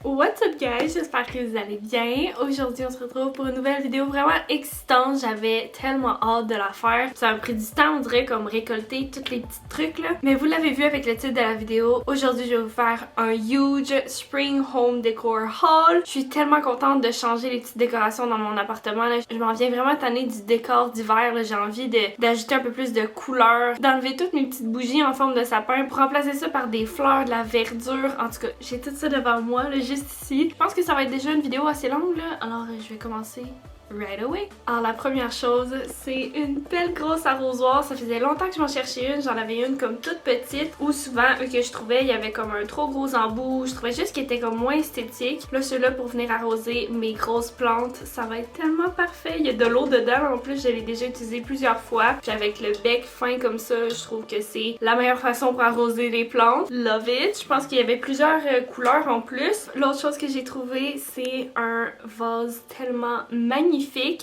What's up guys, j'espère que vous allez bien. Aujourd'hui on se retrouve pour une nouvelle vidéo vraiment excitante. J'avais tellement hâte de la faire. Ça m'a pris du temps, on dirait, comme récolter tous les petits trucs là. Mais vous l'avez vu avec le titre de la vidéo. Aujourd'hui je vais vous faire un huge Spring Home Decor Haul. Je suis tellement contente de changer les petites décorations dans mon appartement là. Je m'en viens vraiment tanner du décor d'hiver. J'ai envie d'ajouter un peu plus de couleurs, d'enlever toutes mes petites bougies en forme de sapin pour remplacer ça par des fleurs, de la verdure. En tout cas, j'ai tout ça devant moi là, juste ici. Je pense que ça va être déjà une vidéo assez longue là, alors je vais commencer right away. Alors la première chose, c'est une belle grosse arrosoir. Ça faisait longtemps que je m'en cherchais une. J'en avais une comme toute petite, ou souvent eux que je trouvais, il y avait comme un trop gros embout. Je trouvais juste qu'il était comme moins esthétique. Là ceux-là pour venir arroser mes grosses plantes, ça va être tellement parfait. Il y a de l'eau dedans, en plus je l'ai déjà utilisé plusieurs fois. Puis avec le bec fin comme ça, je trouve que c'est la meilleure façon pour arroser les plantes. Love it! Je pense qu'il y avait plusieurs couleurs en plus. L'autre chose que j'ai trouvé, c'est un vase tellement magnifique.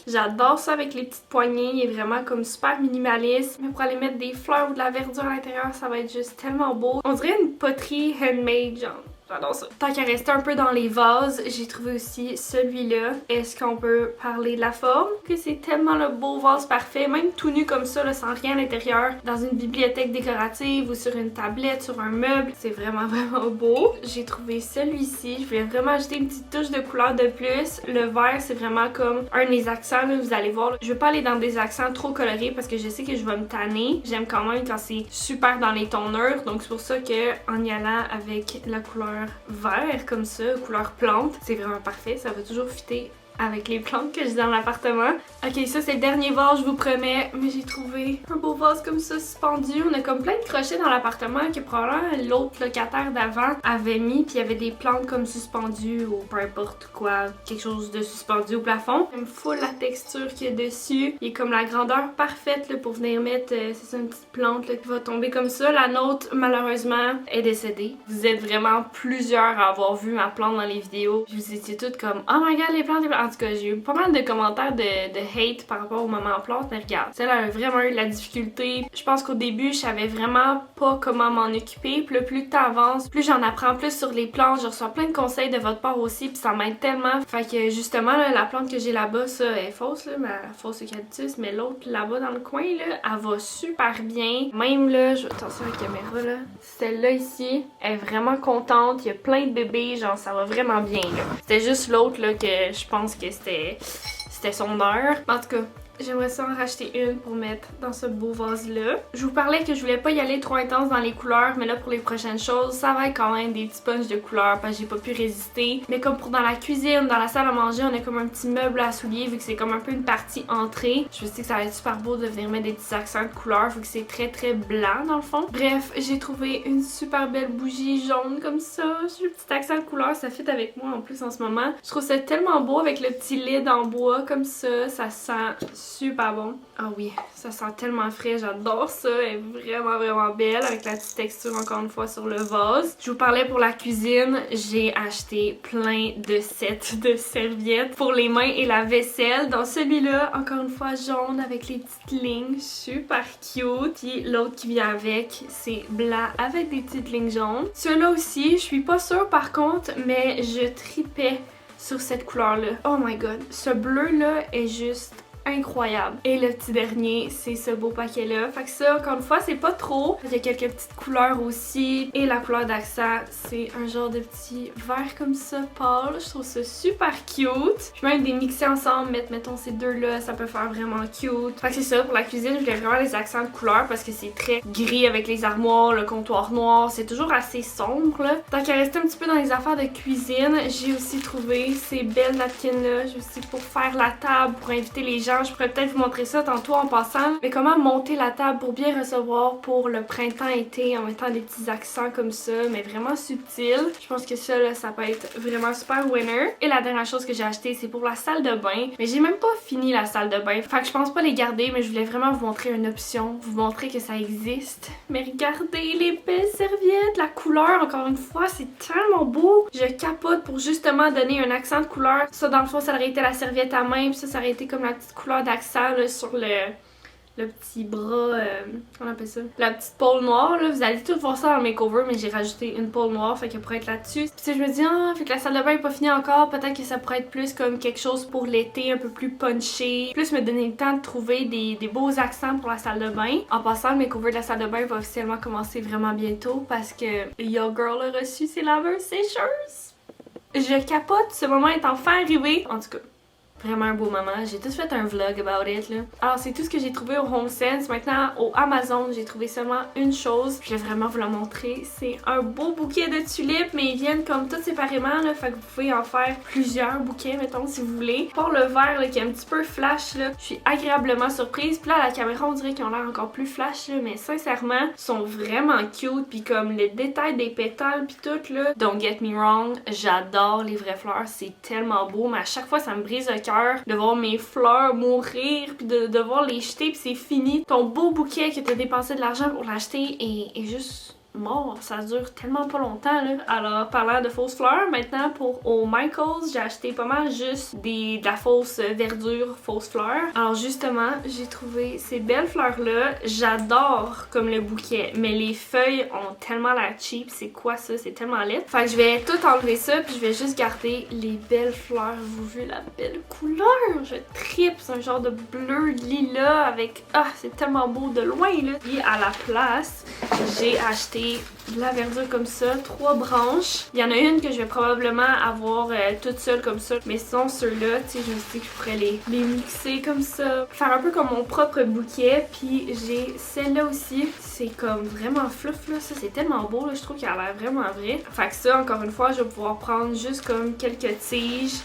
J'adore ça avec les petites poignées, il est vraiment comme super minimaliste. Mais pour aller mettre des fleurs ou de la verdure à l'intérieur, ça va être juste tellement beau. On dirait une poterie handmade, genre. J'adore ça. Tant qu'à rester un peu dans les vases, j'ai trouvé aussi celui-là. Est-ce qu'on peut parler de la forme? Que c'est tellement le beau vase parfait, même tout nu comme ça, là, sans rien à l'intérieur, dans une bibliothèque décorative ou sur une tablette, sur un meuble. C'est vraiment beau. J'ai trouvé celui-ci. Je voulais vraiment ajouter une petite touche de couleur de plus. Le vert, c'est vraiment comme un des accents, là, vous allez voir. Je veux pas aller dans des accents trop colorés parce que je sais que je vais me tanner. J'aime quand même quand c'est super dans les tons neutres. Donc c'est pour ça que en y allant avec la couleur vert comme ça, couleur plante, c'est vraiment parfait, ça va toujours fitter avec les plantes que j'ai dans l'appartement. Ok, ça c'est le dernier vase, je vous promets, mais j'ai trouvé un beau vase comme ça suspendu. On a comme plein de crochets dans l'appartement que probablement l'autre locataire d'avant avait mis, puis il y avait des plantes comme suspendues ou peu importe quoi, quelque chose de suspendu au plafond. J'aime full la texture qu'il y a dessus. Il est comme la grandeur parfaite là, pour venir mettre, c'est ça, une petite plante là, qui va tomber comme ça. La nôtre, malheureusement, est décédée. Vous êtes vraiment plusieurs à avoir vu ma plante dans les vidéos. Vous étiez toutes comme « Oh my god, les plantes, les plantes! » En tout cas, j'ai eu pas mal de commentaires de hate par rapport au moment plante, mais regarde, celle-là a vraiment eu de la difficulté. Je pense qu'au début, je savais vraiment pas comment m'en occuper. Puis là, plus le temps avance, plus j'en apprends plus sur les plantes. Je reçois plein de conseils de votre part aussi, puis ça m'aide tellement. Fait que justement, là, la plante que j'ai là-bas, ça, elle est fausse, là, ma fausse eucalyptus, mais l'autre là-bas dans le coin, là, elle va super bien. Même là, attention à la caméra, là, celle-là ici, elle est vraiment contente. Il y a plein de bébés, genre, ça va vraiment bien, là. C'était juste l'autre, là, que je pense que c'était son heure. En tout cas, j'aimerais ça en racheter une pour mettre dans ce beau vase-là. Je vous parlais que je voulais pas y aller trop intense dans les couleurs, mais là pour les prochaines choses, ça va être quand même des petits punchs de couleurs parce que j'ai pas pu résister. Mais comme pour dans la cuisine, dans la salle à manger, on a comme un petit meuble à souliers vu que c'est comme un peu une partie entrée. Je me suis dit que ça va être super beau de venir mettre des petits accents de couleurs vu que c'est très blanc dans le fond. Bref, j'ai trouvé une super belle bougie jaune comme ça. J'ai le petit accent de couleur, ça fit avec moi en plus en ce moment. Je trouve ça tellement beau avec le petit lid en bois comme ça. Ça sent super bon. Ah oui, ça sent tellement frais, j'adore ça. Elle est vraiment belle avec la petite texture encore une fois sur le vase. Je vous parlais pour la cuisine, j'ai acheté plein de sets de serviettes pour les mains et la vaisselle. Dans celui-là, encore une fois jaune avec les petites lignes, super cute. Puis l'autre qui vient avec, c'est blanc avec des petites lignes jaunes. Celui-là aussi, je suis pas sûre par contre, mais je tripais sur cette couleur-là. Oh my god, ce bleu-là est juste incroyable. Et le petit dernier, c'est ce beau paquet-là. Fait que ça, encore une fois, c'est pas trop. Il y a quelques petites couleurs aussi. Et la couleur d'accent, c'est un genre de petit vert comme ça, pâle. Je trouve ça super cute. Je peux même les mixer ensemble, mettons ces deux-là, ça peut faire vraiment cute. Fait que c'est ça, pour la cuisine, je voulais vraiment les accents de couleurs parce que c'est très gris avec les armoires, le comptoir noir. C'est toujours assez sombre, là. Tant qu'à rester un petit peu dans les affaires de cuisine, j'ai aussi trouvé ces belles napkins-là. Je sais, pour faire la table, pour inviter les gens. Je pourrais peut-être vous montrer ça tantôt en passant. Mais comment monter la table pour bien recevoir pour le printemps-été en mettant des petits accents comme ça, mais vraiment subtils. Je pense que ça, là, ça peut être vraiment super winner. Et la dernière chose que j'ai acheté, c'est pour la salle de bain. Mais j'ai même pas fini la salle de bain. Fait que je pense pas les garder, mais je voulais vraiment vous montrer une option, vous montrer que ça existe. Mais regardez les belles serviettes, la couleur, encore une fois, c'est tellement beau. Je capote pour justement donner un accent de couleur. Ça, dans le fond, ça aurait été la serviette à main, puis ça aurait été comme la petite couleur d'accent là, sur le petit bras, comment on appelle ça? La petite pôle noire, là. Vous allez tout voir ça dans le makeover, mais j'ai rajouté une pôle noire, fait qu'elle pourrait être là-dessus. Puis je me dis, ah, fait que la salle de bain est pas finie encore, peut-être que ça pourrait être plus comme quelque chose pour l'été, un peu plus punché. Plus me donner le temps de trouver des beaux accents pour la salle de bain. En passant, le makeover de la salle de bain va officiellement commencer vraiment bientôt parce que Yo Girl a reçu ses laveurs sécheuses. Je capote, ce moment est enfin arrivé. En tout cas, vraiment un beau moment. J'ai tout fait un vlog about it, là. Alors, c'est tout ce que j'ai trouvé au HomeSense. Maintenant, au Amazon, j'ai trouvé seulement une chose. Je vais vraiment vous la montrer. C'est un beau bouquet de tulipes, mais ils viennent comme tout séparément, là. Fait que vous pouvez en faire plusieurs bouquets, mettons, si vous voulez. Pour le vert, là, qui est un petit peu flash, là, je suis agréablement surprise. Puis là, à la caméra, on dirait qu'ils ont l'air encore plus flash, là. Mais sincèrement, ils sont vraiment cute. Puis comme les détails des pétales, puis tout, là. Don't get me wrong, j'adore les vraies fleurs. C'est tellement beau, mais à chaque fois, ça me brise le cœur de voir mes fleurs mourir puis de devoir les jeter puis c'est fini. Ton beau bouquet que t'as dépensé de l'argent pour l'acheter est juste mort. Ça dure tellement pas longtemps, là. Alors, parlant de fausses fleurs, maintenant pour au Michaels, j'ai acheté pas mal juste de la fausse verdure, fausses fleurs. Alors justement, j'ai trouvé ces belles fleurs-là. J'adore comme le bouquet, mais les feuilles ont tellement l'air cheap. C'est quoi ça? C'est tellement laid. Fait que je vais tout enlever ça, puis je vais juste garder les belles fleurs. Vous vu la belle couleur? Je tripe. C'est un genre de bleu lilas avec... Ah, c'est tellement beau de loin, là. Et à la place, j'ai acheté de la verdure comme ça, 3 branches. Il y en a une que je vais probablement avoir toute seule comme ça, mais sinon ceux-là, tu sais, je me suis dit que je pourrais les mixer comme ça, faire un peu comme mon propre bouquet. Puis j'ai celle-là aussi, c'est comme vraiment fluff là, ça c'est tellement beau là, je trouve qu'elle a l'air vraiment vrai. Fait que ça, encore une fois, je vais pouvoir prendre juste comme quelques tiges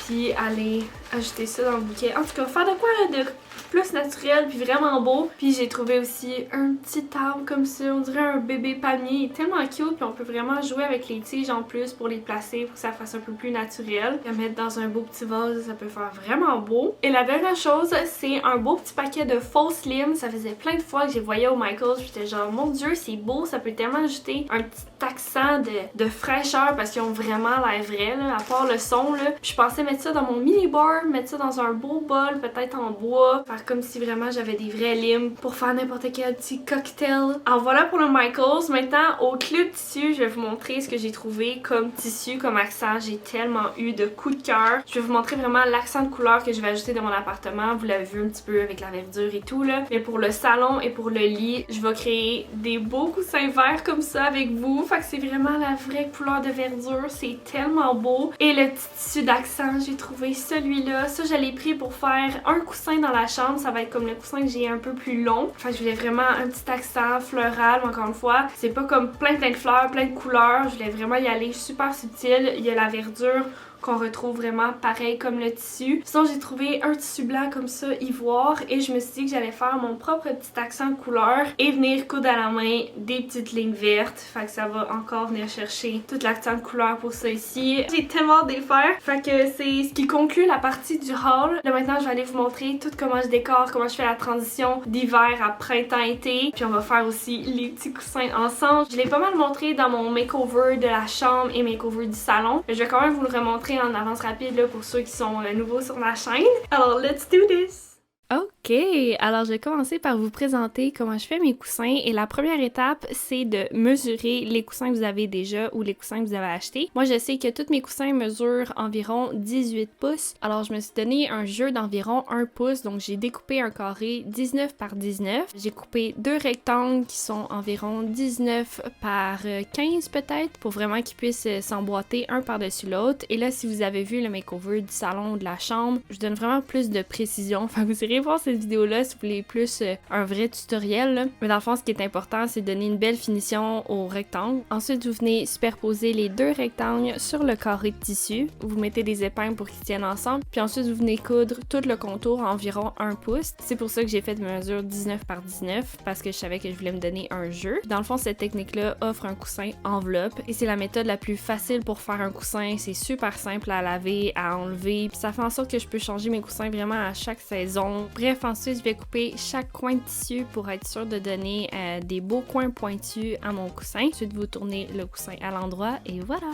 puis aller ajouter ça dans le bouquet. En tout cas, faire de quoi de plus naturel puis vraiment beau. Puis j'ai trouvé aussi un petit arbre comme ça, on dirait un bébé palmier. Il est tellement cute, puis on peut vraiment jouer avec les tiges en plus pour les placer pour que ça fasse un peu plus naturel. Et à mettre dans un beau petit vase, ça peut faire vraiment beau. Et la dernière chose, c'est un beau petit paquet de faux slim. Ça faisait plein de fois que j'ai voyé au Michaels, j'étais genre mon dieu, c'est beau, ça peut tellement ajouter un petit accent de fraîcheur parce qu'ils ont vraiment l'air vrais, là, à part le son là. Puis je pensais mettre ça dans mon mini bar, mettre ça dans un beau bol, peut-être en bois, faire comme si vraiment j'avais des vrais limes pour faire n'importe quel petit cocktail. Alors voilà pour le Michaels. Maintenant au club tissu, je vais vous montrer ce que j'ai trouvé comme tissu, comme accent. J'ai tellement eu de coups de cœur. Je vais vous montrer vraiment l'accent de couleur que je vais ajouter dans mon appartement. Vous l'avez vu un petit peu avec la verdure et tout là. Mais pour le salon et pour le lit, je vais créer des beaux coussins verts comme ça avec vous. Fait que c'est vraiment la vraie couleur de verdure. C'est tellement beau. Et le petit tissu d'accent, j'ai trouvé celui-là. Ça, je l'ai pris pour faire un coussin dans la chambre. Ça va être comme le coussin que j'ai un peu plus long. Enfin, je voulais vraiment un petit accent floral, encore une fois. C'est pas comme plein de fleurs, plein de couleurs. Je voulais vraiment y aller super subtil. Il y a la verdure qu'on retrouve vraiment pareil comme le tissu. Sinon, j'ai trouvé un tissu blanc comme ça, ivoire, et je me suis dit que j'allais faire mon propre petit accent de couleur et venir coudre à la main des petites lignes vertes. Fait que ça va encore venir chercher tout l'accent de couleur pour ça ici. J'ai tellement hâte de le faire. Fait que c'est ce qui conclut la partie du haul. Là maintenant, je vais aller vous montrer tout comment je décore, comment je fais la transition d'hiver à printemps-été. Puis on va faire aussi les petits coussins ensemble. Je l'ai pas mal montré dans mon makeover de la chambre et makeover du salon. Mais je vais quand même vous le remontrer en avance rapide là, pour ceux qui sont nouveaux sur ma chaîne. Alors, let's do this! Ok, alors je vais commencer par vous présenter comment je fais mes coussins et la première étape c'est de mesurer les coussins que vous avez déjà ou les coussins que vous avez achetés. Moi je sais que tous mes coussins mesurent environ 18 pouces, alors je me suis donné un jeu d'environ 1 pouce, donc j'ai découpé un carré 19 par 19. J'ai coupé 2 rectangles qui sont environ 19 par 15 peut-être pour vraiment qu'ils puissent s'emboîter un par-dessus l'autre. Et là si vous avez vu le makeover du salon ou de la chambre, je donne vraiment plus de précision, enfin vous irez voir cette vidéo-là si vous voulez plus un vrai tutoriel. Là. Mais dans le fond, ce qui est important, c'est de donner une belle finition au rectangle. Ensuite, vous venez superposer les 2 rectangles sur le carré de tissu. Vous mettez des épingles pour qu'ils tiennent ensemble. Puis ensuite, vous venez coudre tout le contour à environ 1 pouce. C'est pour ça que j'ai fait une mesure 19 par 19 parce que je savais que je voulais me donner un jeu. Dans le fond, cette technique-là offre un coussin enveloppe et c'est la méthode la plus facile pour faire un coussin. C'est super simple à laver, à enlever. Puis ça fait en sorte que je peux changer mes coussins vraiment à chaque saison. Bref, ensuite, je vais couper chaque coin de tissu pour être sûr de donner des beaux coins pointus à mon coussin. Ensuite, vous tournez le coussin à l'endroit et voilà!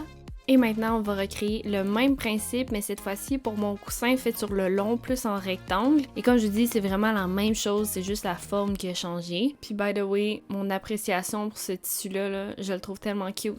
Et maintenant, on va recréer le même principe, mais cette fois-ci pour mon coussin fait sur le long, plus en rectangle. Et comme je vous dis, c'est vraiment la même chose, c'est juste la forme qui a changé. Puis by the way, mon appréciation pour ce tissu-là, là, je le trouve tellement cute.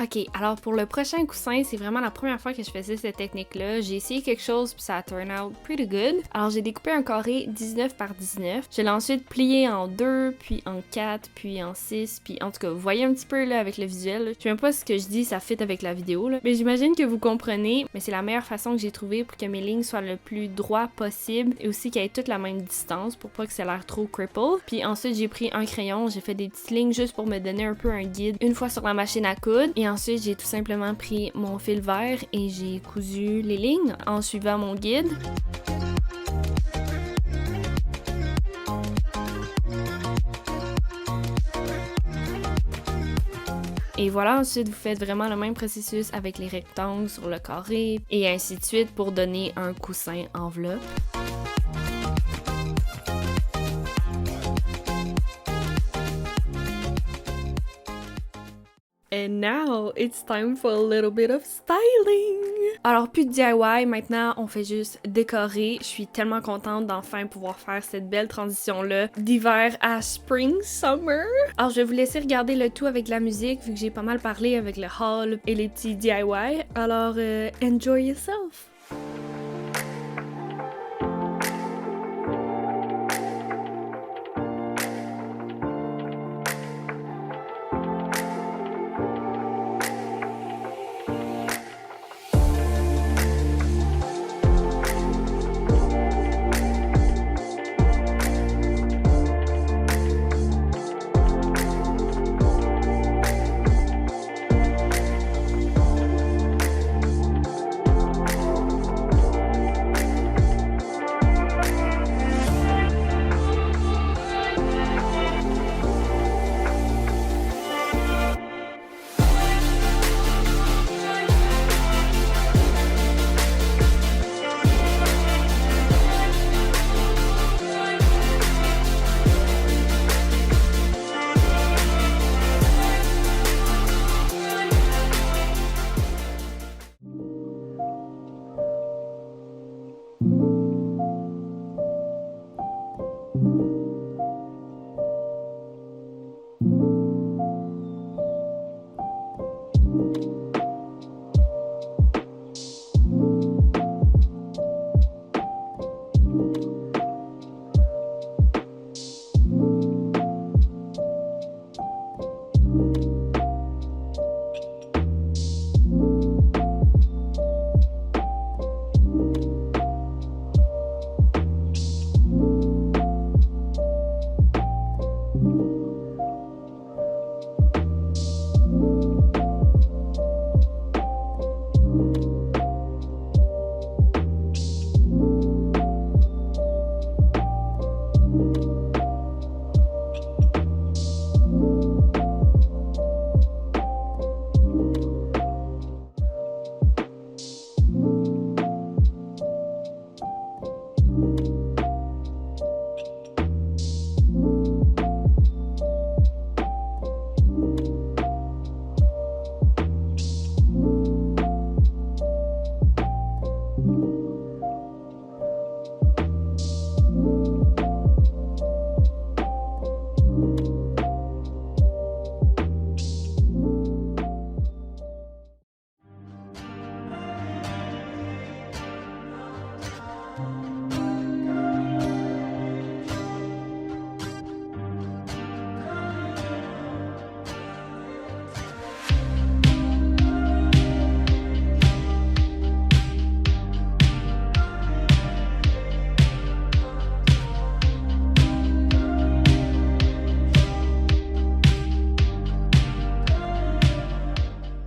Ok, alors pour le prochain coussin, c'est vraiment la première fois que je faisais cette technique-là. J'ai essayé quelque chose puis ça a turn out pretty good. Alors j'ai découpé un carré 19 par 19. Je l'ai ensuite plié en 2, puis en 4, puis en 6, puis en tout cas, vous voyez un petit peu là avec le visuel. Là. Je sais même pas ce que je dis, ça fit avec la vidéo. Là. Mais j'imagine que vous comprenez, mais c'est la meilleure façon que j'ai trouvé pour que mes lignes soient le plus droit possible et aussi qu'elles aient toutes la même distance pour pas que ça ait l'air trop cripple. Puis ensuite, j'ai pris un crayon, j'ai fait des petites lignes juste pour me donner un peu un guide une fois sur la machine à coudre. Et ensuite, j'ai tout simplement pris mon fil vert et j'ai cousu les lignes en suivant mon guide. Et voilà, ensuite vous faites vraiment le même processus avec les rectangles sur le carré et ainsi de suite pour donner un coussin enveloppe. And now, it's time for a little bit of styling! Alors, plus de DIY, maintenant, on fait juste décorer. Je suis tellement contente d'enfin pouvoir faire cette belle transition-là d'hiver à spring, summer. Alors, je vais vous laisser regarder le tout avec la musique, vu que j'ai pas mal parlé avec le haul et les petits DIY. Alors, enjoy yourself!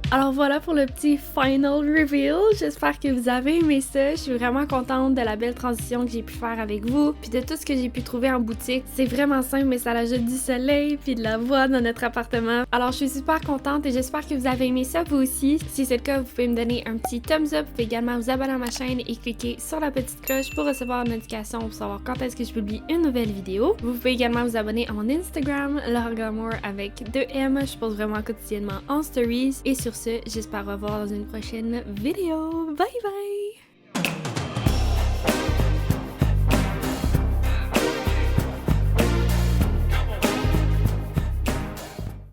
Alors voilà pour le petit final reveal. J'espère que vous avez aimé ça. Je suis vraiment contente de la belle transition que j'ai pu faire avec vous, puis de tout ce que j'ai pu trouver en boutique. C'est vraiment simple, mais ça ajoute du soleil puis de la voix dans notre appartement. Alors je suis super contente et j'espère que vous avez aimé ça vous aussi. Si c'est le cas, vous pouvez me donner un petit thumbs up. Vous pouvez également vous abonner à ma chaîne et cliquer sur la petite cloche pour recevoir une notification pour savoir quand est-ce que je publie une nouvelle vidéo. Vous pouvez également vous abonner à mon Instagram, Laura Glamour avec 2M. Je poste vraiment quotidiennement en stories. Et sur ce, j'espère vous revoir dans une prochaine vidéo. Bye bye!